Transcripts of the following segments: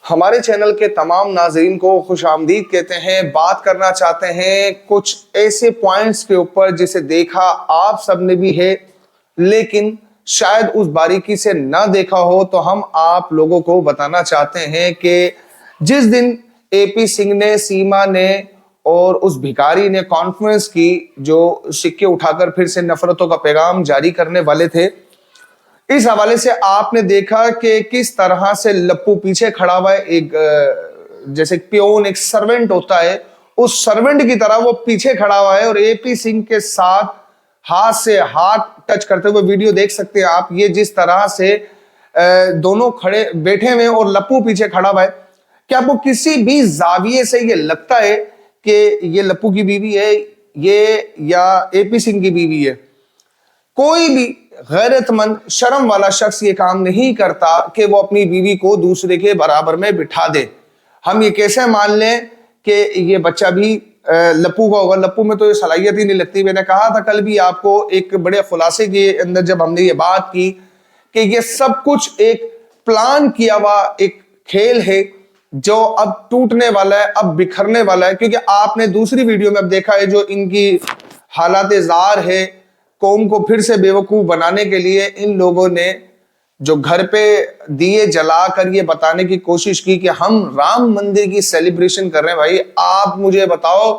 हमारे चैनल के तमाम नाज़रीन को खुशामदीद कहते हैं। बात करना चाहते हैं कुछ ऐसे पॉइंट्स के ऊपर जिसे देखा आप सबने भी है, लेकिन शायद उस बारीकी से ना देखा हो। तो हम आप लोगों को बताना चाहते हैं कि जिस दिन एपी सिंह ने, सीमा ने और उस भिखारी ने कॉन्फ्रेंस की, जो सिक्के उठाकर फिर से नफरतों का पैगाम जारी करने वाले थे, इस हवाले से आपने देखा कि किस तरह से लप्पू पीछे खड़ा हुआ है। एक जैसे पियोन, एक सर्वेंट होता है, उस सर्वेंट की तरह वो पीछे खड़ा हुआ है और एपी सिंह के साथ हाथ से हाथ टच करते हुए वीडियो देख सकते हैं आप। ये जिस तरह से दोनों खड़े बैठे हुए और लप्पू पीछे खड़ा हुआ है, क्या आपको किसी भी जाविये से ये लगता है कि ये लप्पू की बीवी है ये या एपी सिंह की बीवी है? कोई भी गैरतमंद, शर्म वाला शख्स ये काम नहीं करता कि वो अपनी बीवी को दूसरे के बराबर में बिठा दे। हम ये कैसे मान लें कि ये बच्चा भी लप्पू का होगा? लप्पू में तो ये सलाहियत ही नहीं लगती। मैंने कहा था कल भी आपको, एक बड़े खुलासे के अंदर जब हमने ये बात की कि ये सब कुछ एक प्लान किया हुआ एक खेल है जो अब टूटने वाला है, अब बिखरने वाला है। क्योंकि आपने दूसरी वीडियो में अब देखा है जो इनकी हालात ज़ार है, कौम को फिर से बेवकूफ बनाने के लिए इन लोगों ने जो घर पे दिए जलाकर ये बताने की कोशिश की कि हम राम मंदिर की सेलिब्रेशन कर रहे हैं। भाई आप मुझे बताओ,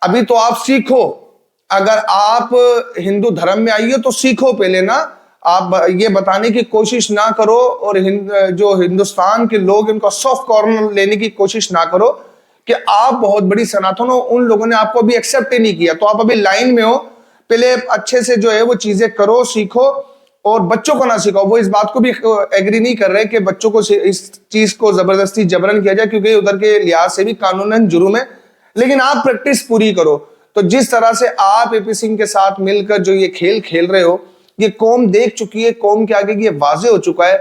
अभी तो आप सीखो। अगर आप हिंदू धर्म में आई हो तो सीखो पहले ना। आप ये बताने की कोशिश ना करो और जो हिंदुस्तान के लोग, इनको सॉफ्ट कॉर्नर लेने की कोशिश ना करो कि आप बहुत बड़ी सनातन हो। उन लोगों ने आपको अभी एक्सेप्ट ही नहीं किया, तो आप अभी लाइन में हो। पहले अच्छे से जो है वो चीजें करो, सीखो और बच्चों को ना सिखाओ। वो इस बात को भी एग्री नहीं कर रहे कि बच्चों को इस चीज को जबरदस्ती जबरन किया जाए, क्योंकि उधर के लिहाज से भी कानूनन जुर्म है। लेकिन आप प्रैक्टिस पूरी करो। तो जिस तरह से आप एपी सिंह के साथ मिलकर जो ये खेल खेल रहे हो, ये कौम देख चुकी है। कौम के आगे ये वाजे हो चुका है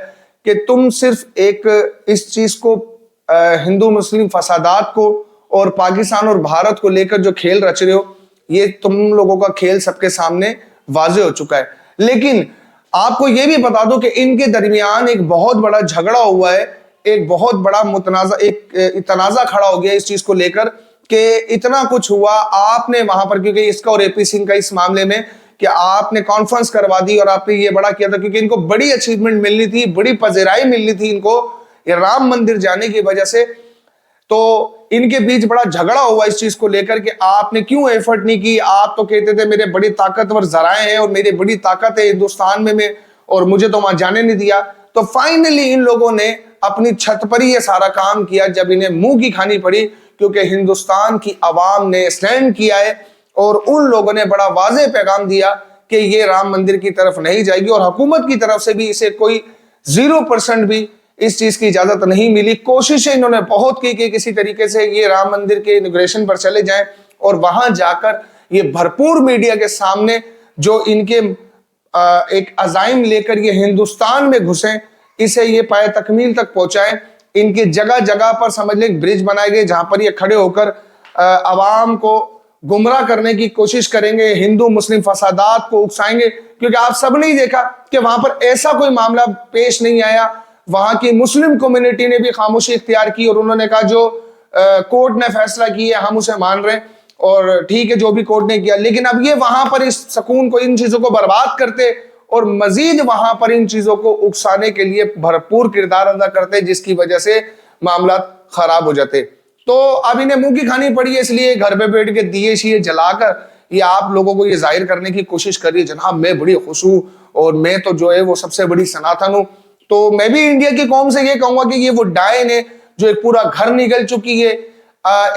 कि तुम सिर्फ एक इस चीज को, हिंदू मुस्लिम फसादात को और पाकिस्तान और भारत को लेकर जो खेल रच रहे हो, ये तुम लोगों का खेल सबके सामने वाजे हो चुका है। लेकिन आपको यह भी बता दो कि इनके दरमियान एक बहुत बड़ा झगड़ा हुआ है, एक बहुत बड़ा मुतनाजा, एक तनाजा खड़ा हो गया इस चीज को लेकर कि इतना कुछ हुआ आपने वहां पर, क्योंकि इसका और एपी सिंह का इस मामले में कि आपने कॉन्फ्रेंस करवा दी और आपने ये बड़ा किया था, क्योंकि इनको बड़ी अचीवमेंट मिलनी थी, बड़ी पजेराई मिलनी थी इनको ये राम मंदिर जाने की वजह से। तो इनके बीच बड़ा झगड़ा हुआ इस चीज को लेकर कि आपने क्यों एफर्ट नहीं की। आप तो कहते थे मेरे बड़ी ताकतवर जराए हैं और मेरी बड़ी ताकत है हिंदुस्तान में और मुझे तो वहां जाने नहीं दिया। तो फाइनली इन लोगों ने अपनी छत पर ही ये सारा काम किया जब इन्हें मुंह की खानी पड़ी, क्योंकि हिंदुस्तान की आवाम ने स्टैंड किया है और उन लोगों ने बड़ा वाज़ेह पैगाम दिया कि ये राम मंदिर की तरफ नहीं जाएगी। और हुकूमत की तरफ से भी इसे कोई 0% भी इस चीज की इजाजत नहीं मिली। कोशिशें इन्होंने बहुत की कि किसी तरीके से ये राम मंदिर के इनॉग्रेशन पर चले जाएं और वहां जाकर ये भरपूर मीडिया के सामने जो इनके एक अजाइम लेकर ये हिंदुस्तान में घुसे, इसे ये पाए तकमील तक पहुंचाएं। इनके जगह जगह पर समझ लें ब्रिज बनाए गए जहां पर ये खड़े होकर आवाम को गुमराह करने की कोशिश करेंगे, हिंदू मुस्लिम फसादात को उकसाएंगे। क्योंकि आप सब ने देखा कि वहां पर ऐसा कोई मामला पेश नहीं आया। वहां की मुस्लिम कम्युनिटी ने भी खामोशी इख्तियार की और उन्होंने कहा जो कोर्ट ने फैसला किया हम उसे मान रहे हैं और ठीक है जो भी कोर्ट ने किया। लेकिन अब ये वहां पर इस सुकून को, इन चीजों को बर्बाद करते और मजीद वहां पर इन चीजों को उकसाने के लिए भरपूर किरदार अदा करते, जिसकी वजह से मामला खराब हो जाते। तो अब इन्हें मुंह की खानी पड़ी है, इसलिए घर पे बैठ के दिए शीए जलाकर ये आप लोगों को ये जाहिर करने की कोशिश कर रही है जनाब मैं बड़ी खुश हूं और मैं तो जो है वो सबसे बड़ी सनातन हूं। तो मैं भी इंडिया की कौम से ये कहूंगा कि ये वो डायन है जो एक पूरा घर निगल चुकी है।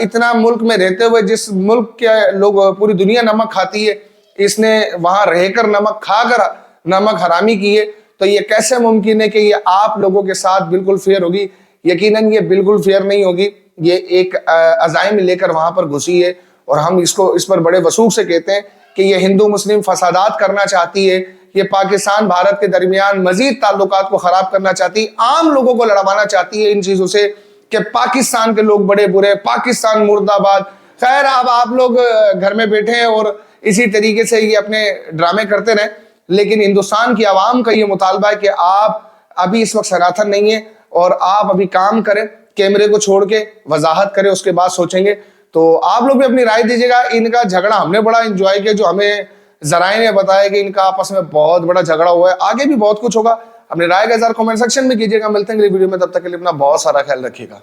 इतना मुल्क में रहते हुए, जिस मुल्क के लोग पूरी दुनिया नमक खाती है, इसने वहां रहकर नमक खाकर नमक हरामी की है। तो ये कैसे मुमकिन है कि ये आप लोगों के साथ बिल्कुल फेयर होगी? यकीनन ये बिल्कुल फेयर नहीं होगी। ये एक अजाइम लेकर वहां पर घुसी है और हम इसको इस पर बड़े वसूख से कहते हैं कि ये हिंदू मुस्लिम फसादात करना चाहती है। ये पाकिस्तान भारत के दरमियान मजीद ताल्लुकात को खराब करना चाहती है, आम लोगों को लड़वाना चाहती है इन चीजों से कि पाकिस्तान के लोग बड़े बुरे, पाकिस्तान मुर्दाबाद। खैर अब आप लोग घर में बैठे हैं और इसी तरीके से ये अपने ड्रामे करते रहे, लेकिन हिंदुस्तान की आवाम का ये मुतालबा है कि आप अभी इस वक्त सनातन नहीं है, और आप अभी काम करें, कैमरे को छोड़ के वजाहत करें, उसके बाद सोचेंगे। तो आप लोग भी अपनी राय दीजिएगा। इनका झगड़ा हमने बड़ा एंजॉय किया, जो हमें जराए ने बताया कि इनका आपस में बहुत बड़ा झगड़ा हुआ है। आगे भी बहुत कुछ होगा। अपनी राय का इज़हार कमेंट सेक्शन में कीजिएगा। मिलते हैं अगली वीडियो में, तब तक के लिए अपना बहुत सारा ख्याल रखिएगा।